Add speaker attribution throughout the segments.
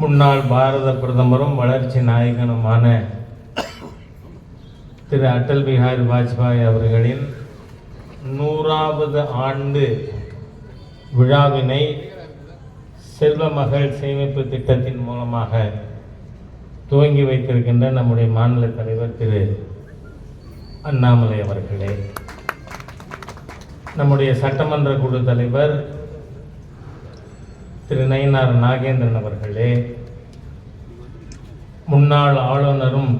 Speaker 1: முன்னாள் பாரத பிரதமரும் வளர்ச்சி நாயகனுமான திரு அடல் பிஹாரி வாஜ்பாய் அவர்களின் 100வது ஆண்டு விழாவினை செல்வ மகள் சேமிப்பு திட்டத்தின் மூலமாக துவங்கி வைத்திருக்கின்ற நம்முடைய மாநில தலைவர் திரு அண்ணாமலை அவர்களே, நம்முடைய சட்டமன்ற குழு தலைவர் திரு நயினார் நாகேந்திரன் அவர்களே, முன்னாள் ஆளுநரும்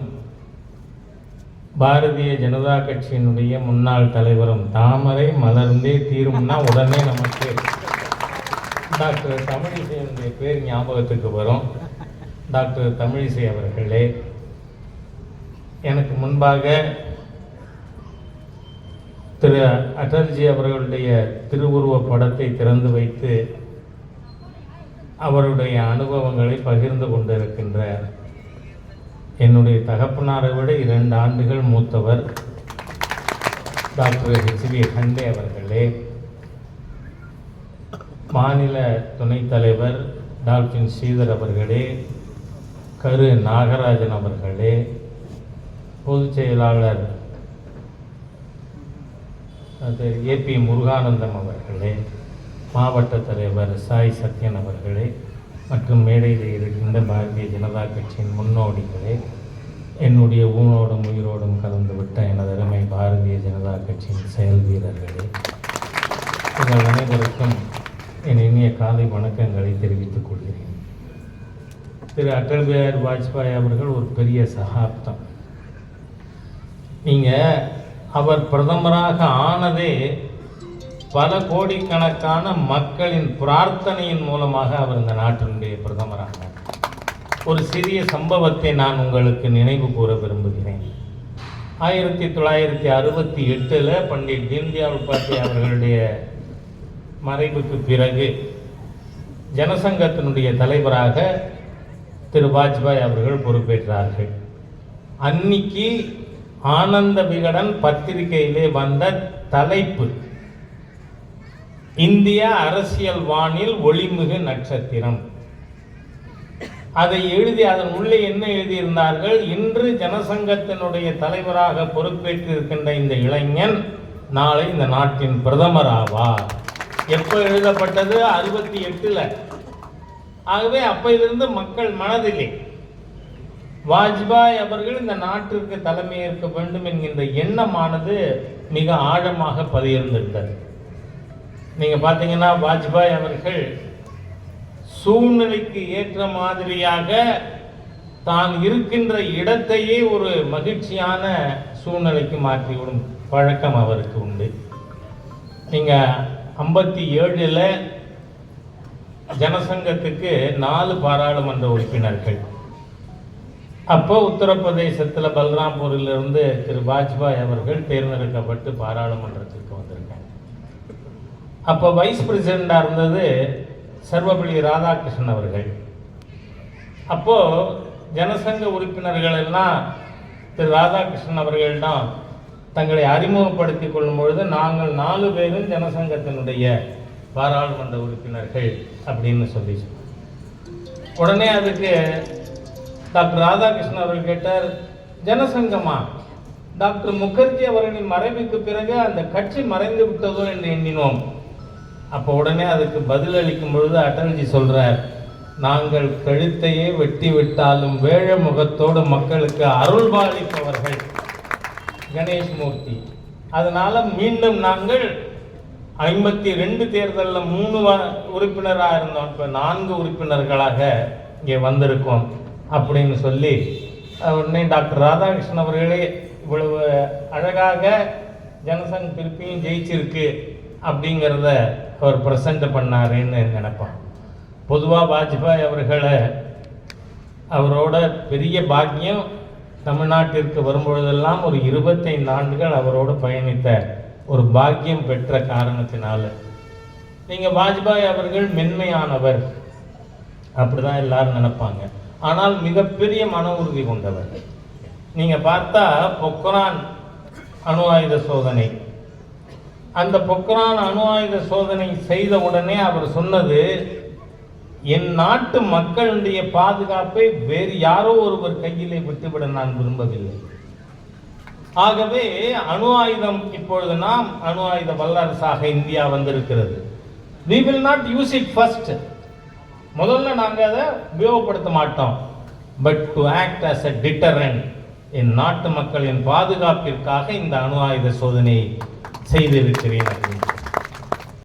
Speaker 1: பாரதிய ஜனதா கட்சியினுடைய முன்னாள் தலைவரும், தாமரை மலர்ந்தே தீரும்னா உடனே நமக்கு டாக்டர் தமிழிசையினுடைய பேர் ஞாபகத்துக்கு வரும். டாக்டர் தமிழிசை அவர்களே, எனக்கு முன்பாக திரு அடல்ஜி அவர்களுடைய திருவுருவ படத்தை திறந்து வைத்து அவருடைய அனுபவங்களை பகிர்ந்து கொண்டிருக்கின்ற என்னுடைய தகப்பனாரை விட 2 ஆண்டுகள் மூத்தவர் டாக்டர் HV ஹண்டே அவர்களே, மாநில துணைத் தலைவர் டாக்டர் ஸ்ரீதர் அவர்களே, கரு நாகராஜன் அவர்களே, பொதுச் செயலாளர் AP முருகானந்தம் அவர்களே, மாவட்ட தலைவர் சாய் சத்யன் அவர்களே மற்றும் மேடையில் இருக்கின்ற பாரதிய ஜனதா கட்சியின் முன்னோடிகளே, என்னுடைய ஊனோடும் உயிரோடும் கலந்துவிட்ட எனது அருமை பாரதிய ஜனதா கட்சியின் செயல் வீரர்களே, உங்கள் அனைவருக்கும் என் இனிய காலை வணக்கங்களை தெரிவித்துக் கொள்கிறேன். திரு அடல் பிஹாரி வாஜ்பாய் அவர்கள் ஒரு பெரிய சகாப்தம். நீங்கள் அவர் பிரதமராக ஆனதே பல கோடிக்கணக்கான மக்களின் பிரார்த்தனையின் மூலமாக அவர் இந்த நாட்டினுடைய பிரதமரானார். ஒரு சிறிய சம்பவத்தை நான் உங்களுக்கு நினைவு கூற விரும்புகிறேன். 1968 பண்டிட் தீன்தயாள் உபாத்யாயா அவர்களுடைய மறைவுக்கு பிறகு ஜனசங்கத்தினுடைய தலைவராக திரு வாஜ்பாய் அவர்கள் பொறுப்பேற்றார்கள். அன்னைக்கு ஆனந்த விகடன் பத்திரிகையிலே வந்த தலைப்பு இந்திய அரசியல் வானில் ஒளிமிகு நட்சத்திரம். அதை எழுதி அதன் உள்ளே என்ன எழுதியிருந்தார்கள்? இன்று ஜனசங்கத்தினுடைய தலைவராக பொறுப்பேற்றிருக்கின்ற இந்த இளைஞன் நாளை இந்த நாட்டின் பிரதமர் ஆவார். எப்போ எழுதப்பட்டது? 68. ஆகவே அப்பையிலிருந்து மக்கள் மனதிலே வாஜ்பாய் அவர்கள் இந்த நாட்டிற்கு தலைமையேற்க வேண்டும் என்கின்ற எண்ணமானது மிக ஆழமாக பதியிருந்திருந்தது. நீங்கள் பார்த்தீங்கன்னா வாஜ்பாய் அவர்கள் சூழ்நிலைக்கு ஏற்ற மாதிரியாக தான் இருக்கின்ற இடத்தையே ஒரு மகிழ்ச்சியான சூழ்நிலைக்கு மாற்றிவிடும் பழக்கம் அவருக்கு உண்டு. நீங்கள் 57 ஜனசங்கத்துக்கு 4 பாராளுமன்ற உறுப்பினர்கள். அப்போ உத்தரப்பிரதேசத்தில் பல்ராம்பூரிலிருந்து திரு வாஜ்பாய் அவர்கள் தேர்ந்தெடுக்கப்பட்டு பாராளுமன்றத்திற்கு வந்திருக்காங்க. அப்போ வைஸ் பிரசிடெண்டாக இருந்தது சர்வபள்ளி ராதாகிருஷ்ணன் அவர்கள். அப்போது ஜனசங்க உறுப்பினர்கள் எல்லாம் திரு ராதாகிருஷ்ணன் அவர்களிடம் தங்களை அறிமுகப்படுத்திக் கொள்ளும் பொழுது, நாங்கள் 4 பேரும் ஜனசங்கத்தினுடைய பாராளுமன்ற உறுப்பினர்கள் அப்படின்னு சொல்லி உடனே அதுக்கு டாக்டர் ராதாகிருஷ்ணன் அவர்கள் கேட்டார், ஜனசங்கமா? டாக்டர் முகர்ஜி அவர்களின் மறைவுக்கு பிறகு அந்த கட்சி மறைந்து விட்டதோ என்று எண்ணினோம். அப்போ உடனே அதுக்கு பதில் அளிக்கும் பொழுது அடல்ஜி சொல்றார், நாங்கள் கழுத்தையே வெட்டி விட்டாலும் வேழ முகத்தோடு மக்களுக்கு அருள்பாலிப்பவர்கள் கணேஷ் மூர்த்தி. அதனால மீண்டும் நாங்கள் 52 தேர்தலில் 3 உறுப்பினராக இருந்தோம், இப்போ 4 உறுப்பினர்களாக இங்கே வந்திருக்கோம் அப்படின்னு சொல்லி உடனே டாக்டர் ராதாகிருஷ்ணன் அவர்களே இவ்வளவு அழகாக ஜனசங்க திருப்பியும் ஜெயிச்சிருக்கு அப்படிங்கிறத அவர் ப்ரெசண்ட் பண்ணாருன்னு நினைப்பான். பொதுவாக வாஜ்பாய் அவர்களை அவரோட பெரிய பாக்கியம் தமிழ்நாட்டிற்கு வரும்பொழுதெல்லாம் ஒரு 25 ஆண்டுகள் அவரோடு பயணித்த ஒரு பாக்கியம் பெற்ற காரணத்தினால நீங்கள் வாஜ்பாய் அவர்கள் மென்மையானவர் அப்படிதான் எல்லாரும் நினைப்பாங்க. ஆனால் மிகப்பெரிய மன உறுதி கொண்டவர். நீங்கள் பார்த்தா பொக்ரான் அணு ஆயுத சோதனை, அந்த பொக்ரான் அணு ஆயுத சோதனை செய்த உடனே அவர் சொன்னது, என் நாட்டு மக்களுடைய பாதுகாப்பை வேறு யாரோ ஒருவர் கையிலே விட்டுவிட நான் விரும்பவில்லை. ஆகவே அணு ஆயுதம் இப்பொழுது நாம் அணு ஆயுத வல்லரசாக இந்தியா வந்திருக்கிறது. we will not use it first. முதல்ல நாங்கள் அதை உபயோகப்படுத்த மாட்டோம். But to act as a deterrent, என் நாட்டு மக்களின் பாதுகாப்பிற்காக இந்த அணு ஆயுத சோதனையை செய்திருக்கிறேன்.